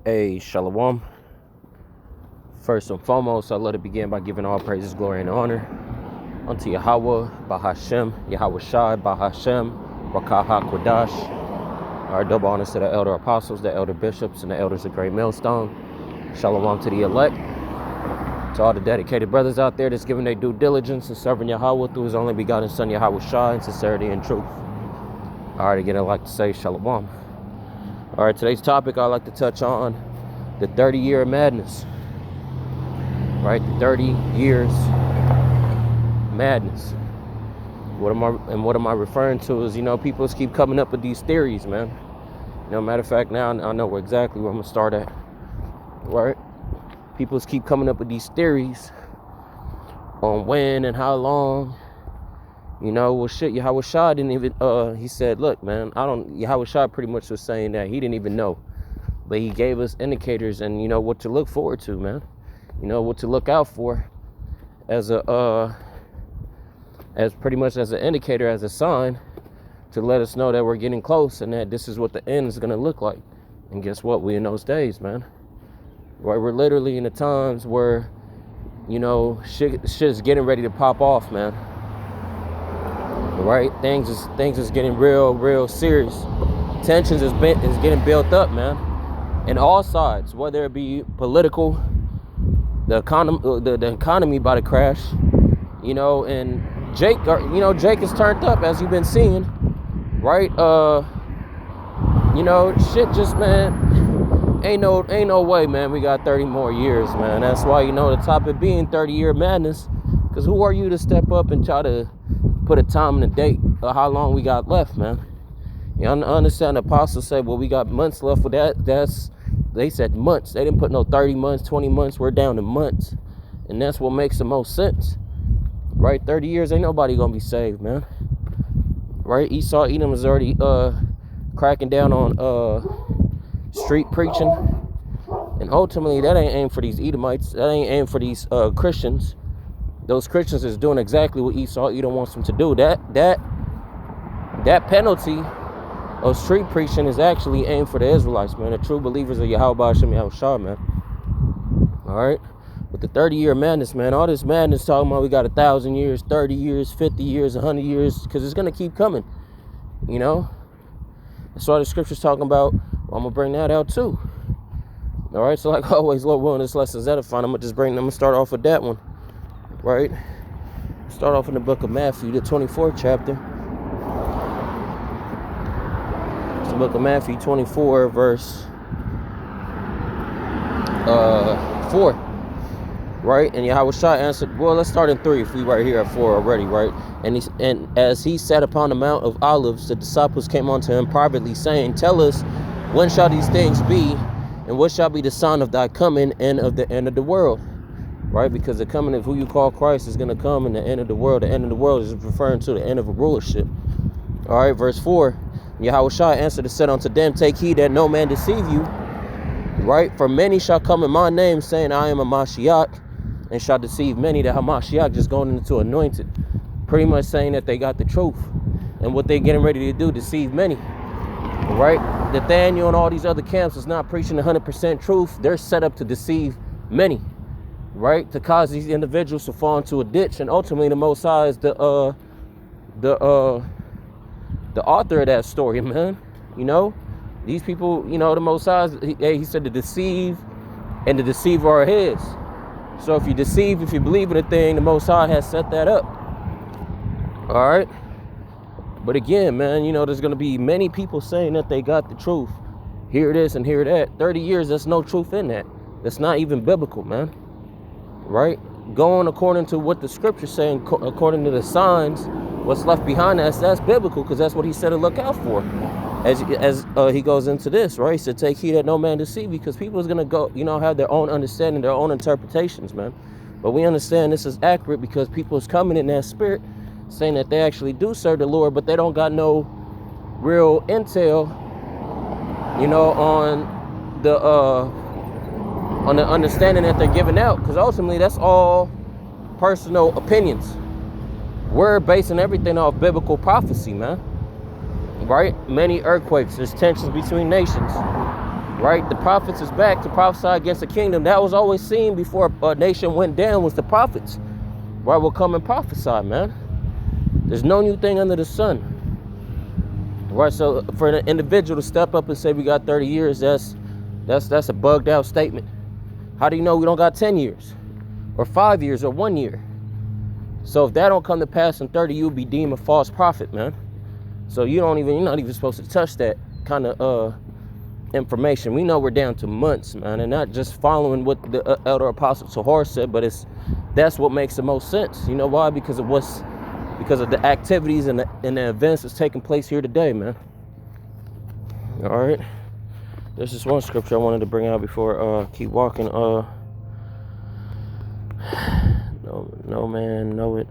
Hey, Shalom. First and foremost, I let it begin by giving all praises, glory, and honor unto YAHAWAH, BaHaShem, YAHAWASHI, BaHaShem, Rakaha Kodash. Our double honors to the elder apostles, the elder bishops, and the elders of Great Millstone. Shalom to the elect. To all the dedicated brothers out there that's giving their due diligence and serving Yahweh through his only begotten son, YAHAWASHI, in sincerity and truth. All right, again, I'd like to say Shalom. All right, today's topic I'd like to touch on the 30-year madness. Right, the 30 years madness. What am I referring to is, people just keep coming up with these theories, man. Matter of fact, now I know exactly where I'm gonna start at. Right? People just keep coming up with these theories on when and how long. Well, shit, YAHAWASHI didn't even, he said, look, man, YAHAWASHI pretty much was saying that he didn't even know. But he gave us indicators and, what to look forward to, man. What to look out for as pretty much as an indicator, as a sign to let us know that we're getting close and that this is what the end is going to look like. And guess what? We in those days, man. Right? We're literally in the times where, shit is getting ready to pop off, man. Right? Things is getting real serious. Tensions is getting built up, man. In all sides, whether it be political, the economy about to crash, and Jake, Jake is turned up, as you've been seeing, right? Shit just, man, ain't no way, man. We got 30 more years, man. That's why, the topic being 30-year madness, because who are you to step up and try to put a time and a date of how long we got left, man? I understand the apostles say, well, we got months left with that. They said months. They didn't put no 30 months, 20 months. We're down to months. And that's what makes the most sense. Right? 30 years, ain't nobody gonna be saved, man. Right? Esau Edom is already cracking down on street preaching. And ultimately, that ain't aimed for these Edomites. That ain't aimed for these Christians. Those Christians is doing exactly what Esau Edom wants them to do. That penalty of street preaching is actually aimed for the Israelites, man. The true believers of Yahawah, Yahawashi, man. All right? With the 30-year madness, man, all this madness talking about we got 1,000 years, 30 years, 50 years, 100 years, because it's going to keep coming, That's why the scripture's talking about, well, I'm going to bring that out too. All right? So like always, Lord willing, this lesson's edifying. I'm going to start off with that one, right? Start off in the book of Matthew, the 24th chapter. The book of Matthew 24 verse 4, right? And YAHAWASHI answered, well, let's start in 3 if we right here at 4 already, right? And as he sat upon the Mount of Olives, the disciples came unto him privately, saying, tell us, when shall these things be, and what shall be the sign of thy coming and of the end of the world? Right? Because the coming of who you call Christ is going to come in the end of the world. The end of the world is referring to the end of a rulership. All right, verse 4. YAHAWASHI answered and said unto them, take heed that no man deceive you, right? For many shall come in my name, saying, I am a Mashiach, and shall deceive many. That Hamashiach just going into anointed, pretty much saying that they got the truth, and what they're getting ready to do, deceive many, right? Nathaniel and all these other camps is not preaching 100% truth. They're set up to deceive many, right? To cause these individuals to fall into a ditch, and ultimately the Most High is the author of that story, man. These people, the Most High, he said to deceive, and the deceiver are his. So if you deceive, if you believe in a thing, the Most High has set that up. All right. But again, man, there's going to be many people saying that they got the truth. Hear this and hear that. 30 years, there's no truth in that. That's not even biblical, man. Right? Going according to what the scripture's saying, according to the signs, what's left behind us, that's biblical, because that's what he said to look out for. As he goes into this, right? He said, take heed that no man deceive, because people is going to go, have their own understanding, their own interpretations, man. But we understand this is accurate because people is coming in that spirit saying that they actually do serve the Lord, but they don't got no real intel, on the understanding that they're giving out, because ultimately that's all personal opinions. We're basing everything off biblical prophecy, man. Right? Many earthquakes. There's tensions between nations. right? The prophets is back to prophesy against the kingdom. That was always seen before a nation went down, was the prophets, right? Will come and prophesy, man. There's no new thing under the sun, right? So for an individual to step up and say we got 30 years, that's a bugged out statement. How do you know we don't got 10 years or 5 years or 1 year? So if that don't come to pass in 30, you'll be deemed a false prophet, man. So you're not even supposed to touch that kind of information. We know we're down to months, man, and not just following what the elder apostle Tahor said, but that's what makes the most sense. You know why? Because of the activities and the events that's taking place here today, man. All right. There's just one scripture I wanted to bring out before I keep walking. No man, know it.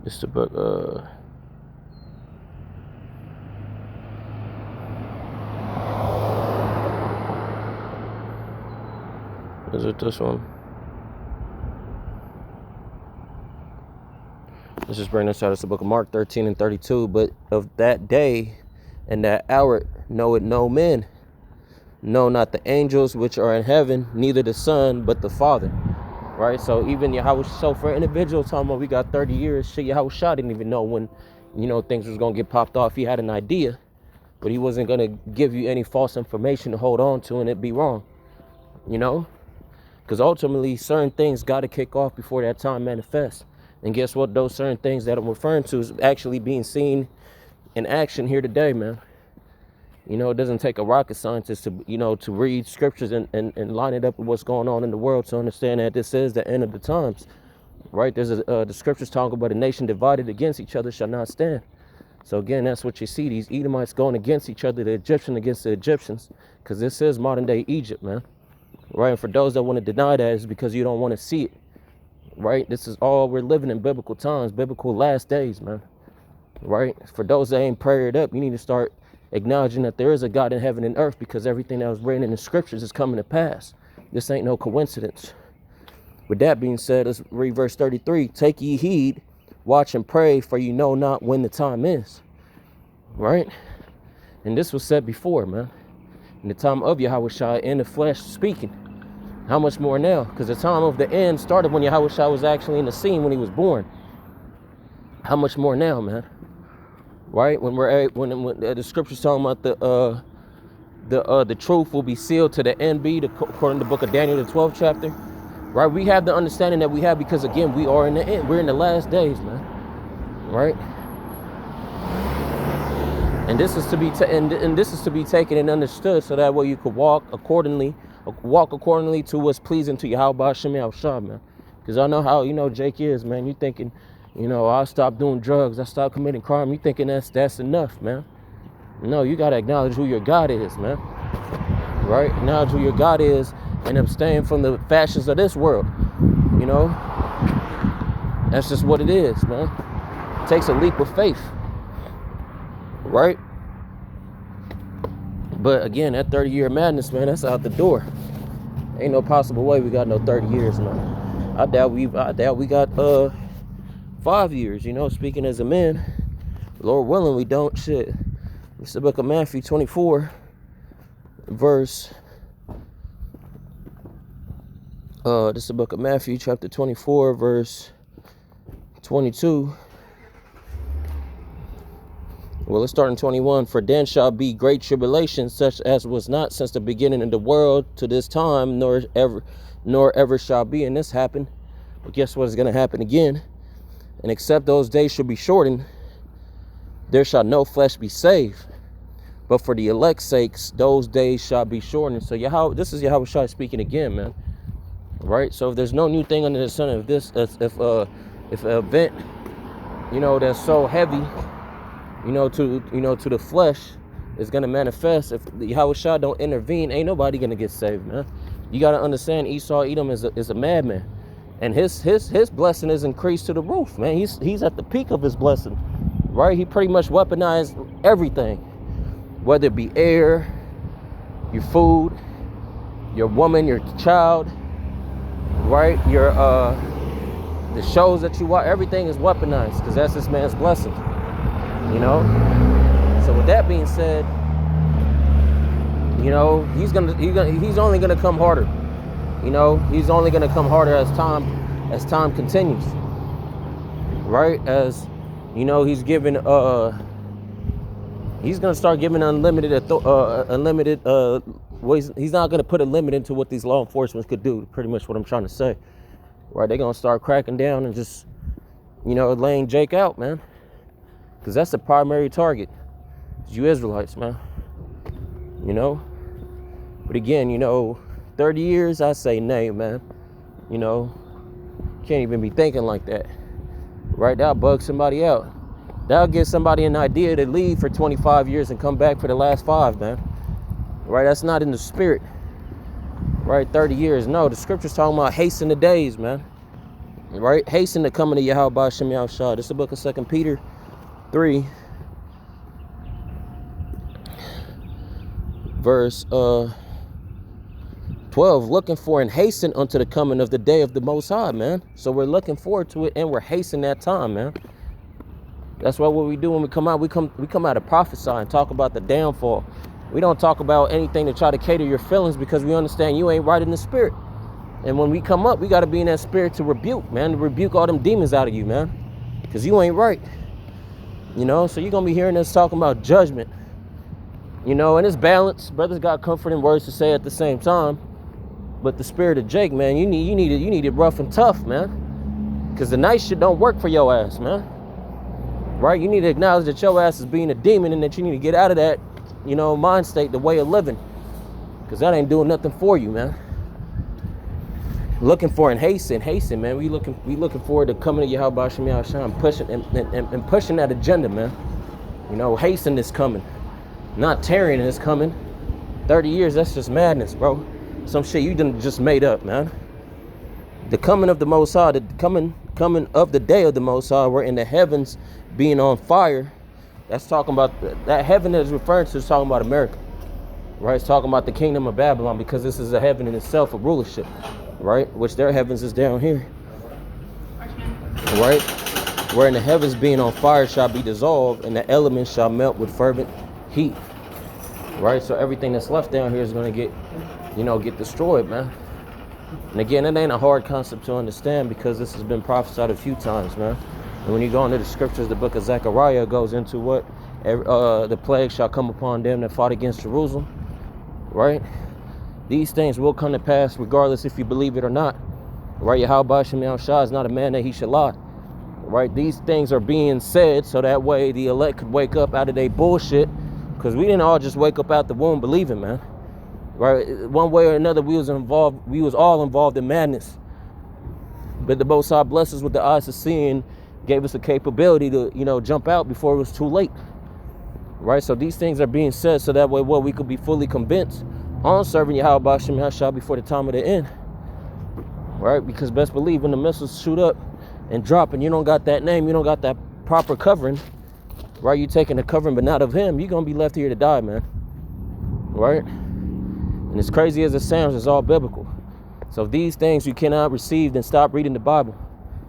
It's the book. Is it this one? Let's just bring this out. It's the book of Mark 13 and 32. But of that day and that hour know it no men, no, not the angels which are in heaven, neither the Son, but the Father. Right? So even Yahawashi, so for an individual talking about we got 30 years, shit, Yahawashi didn't even know when, things was going to get popped off. He had an idea, but he wasn't going to give you any false information to hold on to and it be wrong. Because ultimately certain things got to kick off before that time manifests. And guess what? Those certain things that I'm referring to is actually being seen in action here today, man. It doesn't take a rocket scientist to read scriptures and line it up with what's going on in the world to understand that this is the end of the times, right? There's the scriptures talking about a nation divided against each other shall not stand. So again, that's what you see, these Edomites going against each other, the Egyptians against the Egyptians, because this is modern day Egypt, man. Right? And for those that want to deny that, it's because you don't want to see it. Right? This is all, we're living in biblical times, biblical last days, man. Right? For those that ain't prayed up, you need to start acknowledging that there is a God in heaven and earth, because everything that was written in the scriptures is coming to pass. This ain't no coincidence. With that being said, let's read verse 33. Take ye heed, watch and pray, for you know not when the time is. Right? And this was said before, man. In the time of Yahawashi in the flesh speaking. How much more now? Because the time of the end started when Yahawashi was actually in the scene when he was born. How much more now, man? Right? When the scriptures talking about the truth will be sealed to the end be, according to the book of Daniel, the 12th chapter. Right? We have the understanding that we have because again we are in the end. We're in the last days, man. Right? And this is to be taken and understood, so that way you could walk accordingly to what's pleasing to YAHAWASHI, man. Because I know how Jake is, man. You thinking, I'll stop doing drugs, I stop committing crime. You thinking that's enough, man. No, you gotta acknowledge who your God is, man. Right? Acknowledge who your God is and abstain from the fashions of this world. That's just what it is, man. It takes a leap of faith. Right? But again, that 30-year madness, man, that's out the door. Ain't no possible way we got no 30 years, man. I doubt we got 5 years, speaking as a man. Lord willing, we don't. Shit. It's the book of Matthew 24, verse. This is the book of Matthew, chapter 24, verse 22. Well, let's start in 21. For then shall be great tribulation, such as was not since the beginning of the world to this time, nor ever shall be. And this happened. But guess what is going to happen again? And except those days shall be shortened, there shall no flesh be saved. But for the elect's sakes, those days shall be shortened. So this is Yahawashi speaking again, man. Right? So if there's no new thing under the sun, if an event, that's so heavy, to the flesh is going to manifest. If the Yahawashi don't intervene, ain't nobody going to get saved, man. You got to understand, Esau Edom is a madman, and his blessing is increased to the roof, man. He's at the peak of his blessing, right? He pretty much weaponized everything, whether it be air, your food, your woman, your child, right? Your the shows that you watch, everything is weaponized because that's this man's blessing, you know. So with that being said, you know, he's only gonna come harder. You know, he's only gonna come harder as time continues, right? As you know, he's giving he's gonna start giving unlimited he's not gonna put a limit into what these law enforcement could do. Pretty much what I'm trying to say, right? They're gonna start cracking down and just, you know, laying Jake out, man, because that's the primary target. It's you Israelites, man. You know. But again, you know, 30 years, I say nay, man. You know, can't even be thinking like that, right? That'll bug somebody out. That'll give somebody an idea to leave for 25 years and come back for the last 5, man. Right? That's not in the spirit. Right? 30 years. No, the scripture's talking about hasten the days, man. Right? Hasten the coming of YAHAWASHI. This is the book of 2 Peter 3. Verse 12, looking for and hasten unto the coming of the day of the Most High, man. So we're looking forward to it and we're hastening that time, man. That's what we do when we come out. We come out to prophesy and talk about the downfall. We don't talk about anything to try to cater your feelings because we understand you ain't right in the spirit. And when we come up, we got to be in that spirit to rebuke, man. To rebuke all them demons out of you, man. Because you ain't right. You know, so you're going to be hearing us talking about judgment. You know, and it's balanced. Brothers got comforting words to say at the same time. But the spirit of Jake, man, you need it rough and tough, man. Because the nice shit don't work for your ass, man. Right? You need to acknowledge that your ass is being a demon and that you need to get out of that, you know, mind state, the way of living. Because that ain't doing nothing for you, man. Looking for and hasten, man. We looking forward to coming to YAHAWASHI and pushing and pushing that agenda, man. You know, hasten is coming. Not tarrying is coming. 30 years, that's just madness, bro. Some shit you done just made up, man. The coming of the Most High, the coming of the day of the Most High, we're in the heavens being on fire. That's talking about, that heaven that is referring to is talking about America, right? It's talking about the kingdom of Babylon, because this is a heaven in itself of rulership, right? Which their heavens is down here, right? Where in the heavens being on fire shall be dissolved, and the elements shall melt with fervent heat, right? So everything that's left down here is going to get, you know, get destroyed, man. And again, it ain't a hard concept to understand because this has been prophesied a few times, man. And when you go into the scriptures, the book of Zechariah goes into what the plague shall come upon them that fought against Jerusalem, right? These things will come to pass regardless if you believe it or not, right? YAHAWASHI is not a man that he should lie, right? These things are being said so that way the elect could wake up out of their bullshit, because we didn't all just wake up out the womb believing, man. Right, one way or another, we was all involved in madness. But the Most High blessed us with the eyes of seeing, gave us the capability to, you know, jump out before it was too late. Right, so these things are being said so that way, well, we could be fully convinced on serving YAHAWASHI before the time of the end. Right, because best believe when the missiles shoot up and drop, and you don't got that name, you don't got that proper covering, right? You taking the covering, but not of Him, you're gonna be left here to die, man. Right. And as crazy as it sounds, it's all biblical. So these things you cannot receive, then stop reading the Bible.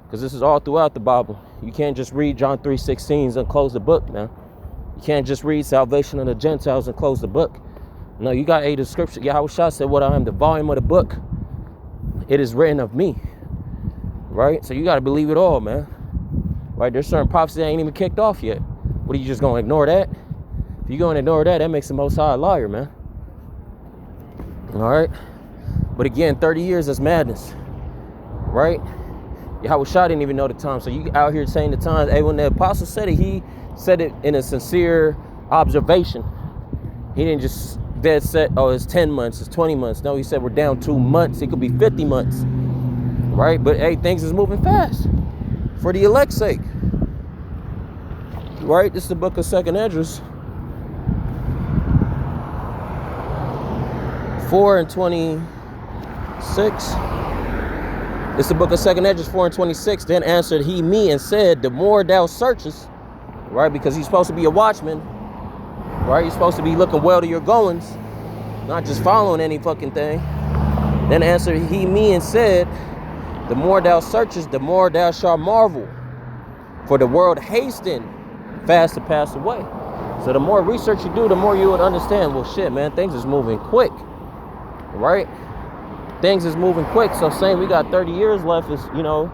Because this is all throughout the Bible. You can't just read John 3:16 and close the book, man. You can't just read salvation of the Gentiles and close the book. No, you got the scripture. YAHAWASHI said, what I am, the volume of the book. It is written of me. Right? So you got to believe it all, man. Right? There's certain prophecies that ain't even kicked off yet. What, are you just going to ignore that? If you're going to ignore that, that makes the Most High a liar, man. All right, but again, 30 years is madness, right? YAHAWASHI didn't even know the time, so you out here saying the times. Hey, when the apostle said it, he said it in a sincere observation. He didn't just dead set, oh, it's 10 months, it's 20 months. No, he said we're down 2 months. It could be 50 months, right? But hey, things is moving fast for the elect's sake, right? This is the book of 2nd Esdras. 4:26. It's the book of 2nd Esdras 4:26. Then answered he me and said, the more thou searchest, right? Because he's supposed to be a watchman, right? You're supposed to be looking well to your goings, not just following any fucking thing. Then answered he me and said, the more thou searchest, the more thou shalt marvel. For the world hasten fast to pass away. So the more research you do, the more you would understand, well, shit, man, things is moving quick, right? Things is moving quick. So saying we got 30 years left is, you know,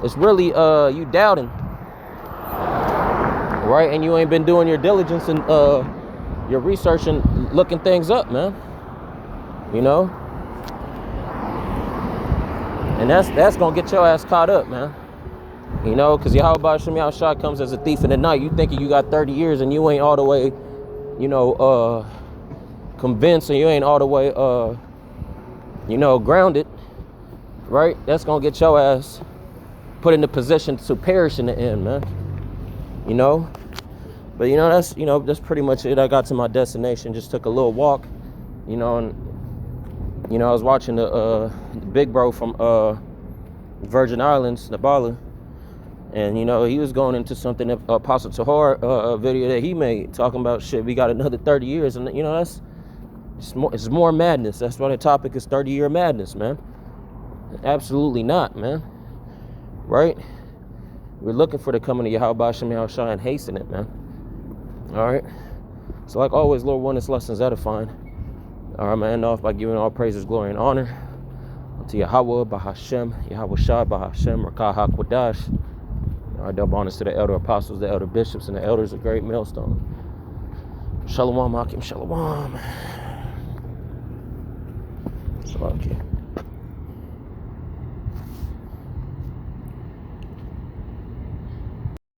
it's really you doubting, right? And you ain't been doing your diligence and your research and looking things up, man. You know? And that's gonna get your ass caught up, man. You know, because YAHAWASHI comes as a thief in the night. You thinking you got 30 years and you ain't all the way, you know, convinced, and you ain't all the way, you know, grounded, right? That's gonna get your ass put in the position to perish in the end, man. You know? But, you know, that's pretty much it. I got to my destination, just took a little walk, you know, and, you know, I was watching the big bro from Virgin Islands, Nabala. And, you know, he was going into something that Apostle Tahar video that he made, talking about, shit, we got another 30 years. And, you know, it's more madness. That's why the topic is 30-year madness, man. Absolutely not, man. Right? We're looking for the coming of YAHAWASHI and hasten it, man. All right? So, like always, Lord, one, this lesson's edifying. All right, man, end off by giving all praises, glory, and honor to Yahawah, Bahashem, YAHAWASHI, Bahashem, Rakah HaKwadash. All right, double honors to the elder apostles, the elder bishops, and the elders of Great Millstone. Shalom, Hakim, Shalom. Shalom.